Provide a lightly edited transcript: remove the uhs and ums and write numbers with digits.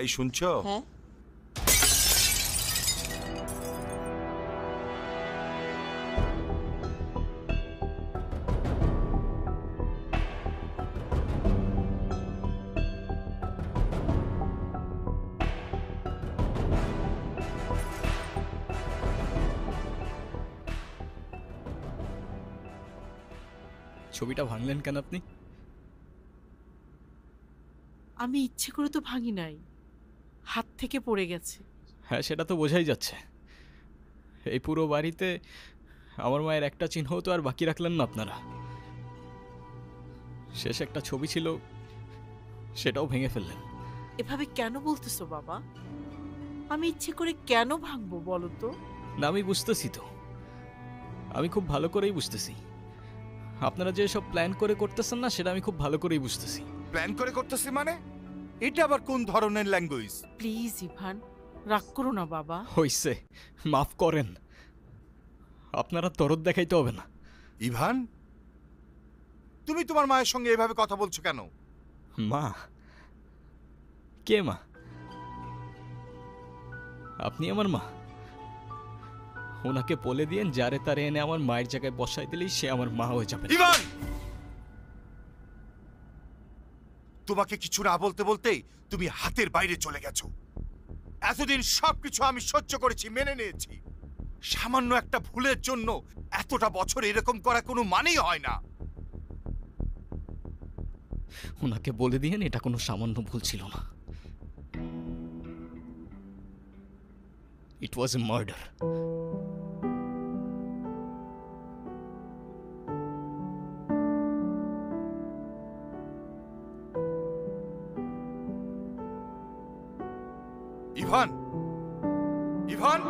এই শুনছো? হ্যাঁ, ছবিটা ভাঙলেন কেন আপনি? আমি ইচ্ছে করে তো ভাঙি নাই, হাত থেকে পড়ে গেছে। হ্যাঁ, সেটা তো বোঝাই যাচ্ছে। এই পুরো বাড়িতে আমার মায়ের একটা চিহ্নও তো আর বাকি রাখলেন না আপনারা। শেষ একটা ছবি ছিল, সেটাও ভেঙে ফেললেন। এভাবে কেন বলতেছো বাবা? আমি ইচ্ছে করে কেন ভাঙবো বলো তো? না, আমি বুঝতেছি তো, আমি খুব ভালো করেই বুঝতেছি। আপনারা যে সব প্ল্যান করে করতেছেন না, সেটা আমি খুব ভালো করেই বুঝতেছি। প্ল্যান করে করতেছি মানে? এটা আবার কোন ধরনের ল্যাঙ্গুয়েজ? প্লিজ ইভান, রাগ করো না বাবা। হইছে, মাফ করেন। আপনারা দরদ দেখাইতে হবে না। ইভান, তুমি তোমার মায়ের সঙ্গে এভাবে কথা বলছো কেন? মা? কে মা? আপনি আমার মা? ওনাকে বলে দিয়েন যারে তারে এনে আমার মায়ের জায়গায় বসাই দিলেই সে আমার মা হয়ে যাবে। ইভান, তোমাকে কিছু না বলতে বলতেই তুমি হাতের বাইরে চলে গেছো। এতদিন সবকিছু আমি সহ্য করেছি, মেনে নিয়েছি। সামান্য একটা ভুলের জন্য এতটা বছর এরকম করা কোনো মানেই হয় না। ওনাকে বলে দিয়েন এটা কোনো সামান্য ভুল ছিল না। It was a murder. Ivan, Ivan.